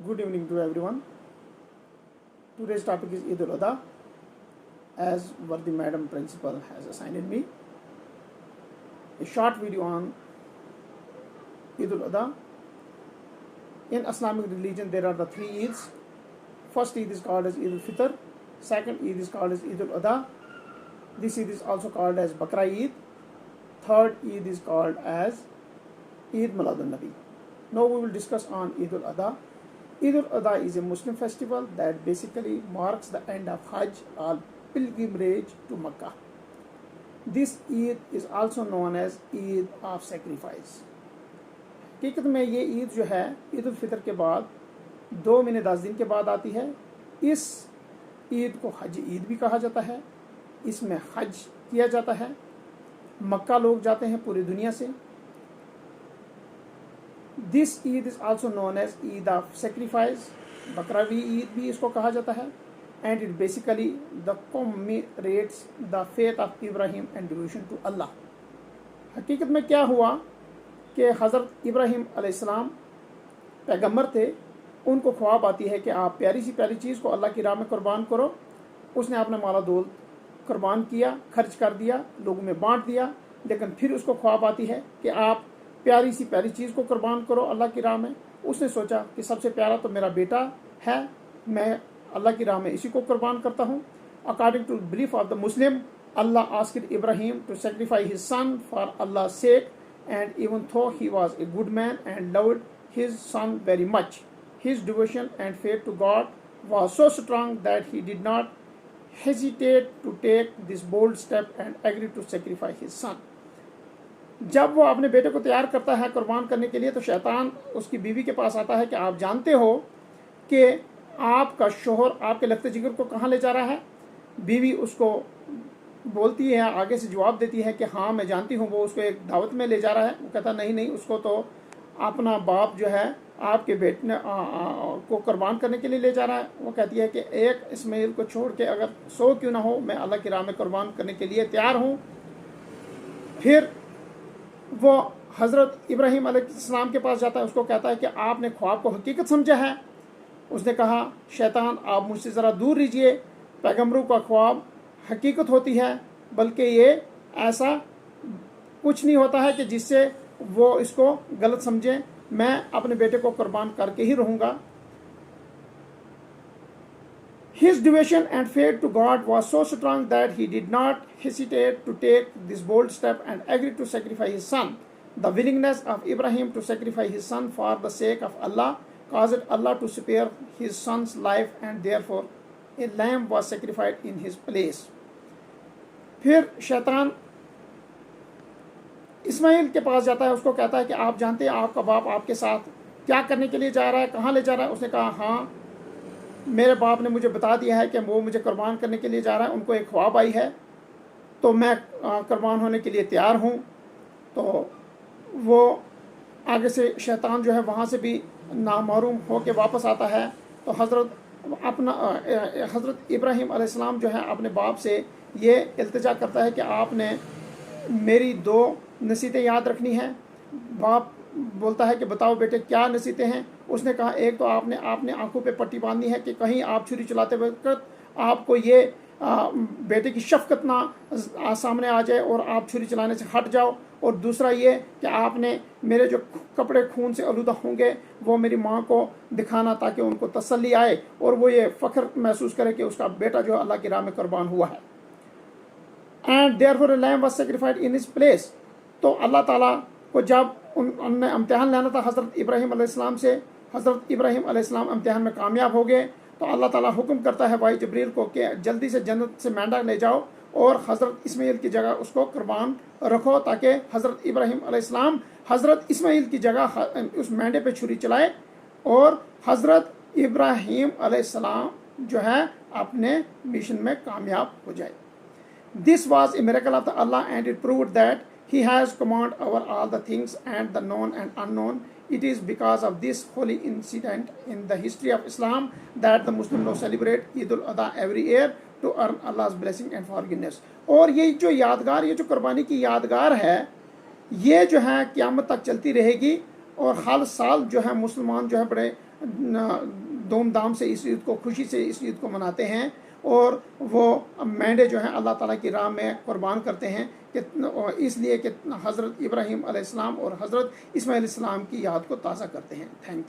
Good evening to everyone. Today's topic is Eid al-Adha, as Vardi Madam Principal has assigned me. A short video on Eid al-Adha. In Islamic religion, there are the three Eids. First Eid is called as Eid al-Fitr. Second Eid is called as Eid al-Adha. This Eid is also called as Bakra Eid. Third Eid is called as Eid Milad al-Nabi. Now we will discuss on Eid al-Adha. Eid al-Adha is a Muslim festival that basically marks the end of Hajj or pilgrimage to Makkah. This Eid is also known as Eid of Sacrifice. हकीकत में ये ईद जो है ईद उल फितर के बाद 2 महीने 10 दिन के बाद आती है। इस ईद को हज ईद भी कहा जाता है। इसमें हज किया जाता है। मक्का लोग जाते हैं पूरी दुनिया से। This Eid is also known as Eid of Sacrifice. बकरावी Eid भी इसको कहा जाता है. And it basically the commemorates the faith of Ibrahim and devotion to Allah. हकीकत में क्या हुआ कि हज़रत इब्राहिम अलैहिस्सलाम पैगम्बर थे। उनको ख्वाब आती है कि आप प्यारी सी प्यारी चीज़ को अल्लाह की राह में कुर्बान करो। उसने अपना माला दौलत कुर्बान किया, खर्च कर दिया, लोगों में बांट दिया। लेकिन फिर उसको ख्वाब आती है कि आप प्यारी सी प्यारी चीज़ को कुर्बान करो अल्लाह की राह में। उसने सोचा कि सबसे प्यारा तो मेरा बेटा है, मैं अल्लाह की राह में इसी को कुर्बान करता हूँ। According to belief of the Muslim, Allah asked Ibrahim to sacrifice his son for Allah sake, and even though he was a good man and loved his son very much, his devotion and faith to God was so strong that he did not hesitate to take this bold step and agree to sacrifice his son. जब वो अपने बेटे को तैयार करता है कुर्बान करने के लिए, तो शैतान उसकी बीवी के पास आता है कि आप जानते हो कि आपका शोहर आपके लफ्ते जिगर को कहाँ ले जा रहा है। बीवी उसको बोलती है, आगे से जवाब देती है कि हाँ मैं जानती हूँ, वो उसको एक दावत में ले जा रहा है। वो कहता नहीं नहीं, उसको तो अपना बाप जो है आपके बेटे को कुर्बान करने के लिए ले जा रहा है। वो कहती है कि एक इस्माइल को छोड़ के अगर 100 क्यों ना हो, मैं अल्लाह की राह में कुर्बान करने के लिए तैयार हूँ। फिर वो हज़रत इब्राहिम अलैहिस्सलाम के पास जाता है, उसको कहता है कि आपने ख्वाब को हकीकत समझा है। उसने कहा शैतान आप मुझसे ज़रा दूर रहिए, पैगम्बरों का ख्वाब हकीकत होती है, बल्कि ये ऐसा कुछ नहीं होता है कि जिससे वो इसको गलत समझें। मैं अपने बेटे को कुर्बान करके ही रहूँगा। His devotion and faith to God was so strong that he did not hesitate to take this bold step and agree to sacrifice his son. The willingness of Ibrahim to sacrifice his son for the sake of Allah caused Allah to spare his son's life, and therefore a lamb was sacrificed in his place. फिर शैतान इस्माइल के पास जाता है, उसको कहता है कि आप जानते हैं आपका बाप आपके साथ क्या करने के लिए जा रहा है, कहाँ ले जा रहा है। उसने कहा हाँ मेरे बाप ने मुझे बता दिया है कि वो मुझे कुर्बान करने के लिए जा रहा है। उनको एक ख्वाब आई है तो मैं कुर्बान होने के लिए तैयार हूँ। तो वो आगे से शैतान जो है वहाँ से भी नामहरूम हो के वापस आता है। तो हज़रत इब्राहिम अलैहिस्सलाम जो है अपने बाप से ये इल्तिजा करता है कि आपने मेरी 2 नसीहतें याद रखनी है। बाप बोलता है कि बताओ बेटे क्या नसीहतें हैं। उसने कहा एक तो आपने आंखों पे पट्टी बांधनी है कि कहीं आप छुरी चलाते वक्त आपको ये बेटे की शफकत ना सामने आ जाए और आप छुरी चलाने से हट जाओ। और दूसरा ये कि आपने मेरे जो कपड़े खून से आलूदा होंगे वो मेरी माँ को दिखाना, ताकि उनको तसल्ली आए और वो ये फ़ख्र महसूस करे कि उसका बेटा जो अल्लाह की राह में कुर्बान हुआ है। And therefore a lamb was sacrificed in his place. तो अल्लाह ताला को जब उन्होंने इम्तिहान लेना था हज़रत इब्राहिम अलैहिस्सलाम से, हज़रत इब्राहिम अलैहिस्सलाम इम्तिहान में कामयाब हो गए। तो अल्लाह ताला हुक्म करता है भाई जिब्रील को कि जल्दी से जन्नत से मेंढा ले जाओ और हज़रत इस्माइल की जगह उसको कुर्बान रखो, ताकि हज़रत इब्राहिम अलैहिस्सलाम हज़रत इस्माइल की जगह उस मेंढे पे छुरी चलाए और हज़रत इब्राहिम अलैहिस्सलाम जो है अपने मिशन में कामयाब हो जाए। This was a miracle of Allah, and it proved that He has command over all the things and the known and unknown. It is because of this holy incident in the history of Islam that the Muslims now celebrate Eid al-Adha every year to earn Allah's blessing and forgiveness. और ये जो यादगार, ये जो कुर्बानी की यादगार है, ये जो है क़यामत तक चलती रहेगी اور ہر سال جو ہے مسلمان جو ہے بڑے دھوم دھام سے اس عید کو، خوشی سے اس عید کو مناتے ہیں، اور وہ مینڈے جو ہیں اللہ تعالیٰ کی راہ میں قربان کرتے ہیں، کہ اس لیے کہ حضرت ابراہیم علیہ السلام اور حضرت اسماعیل علیہ السلام کی یاد کو تازہ کرتے ہیں. Thank you.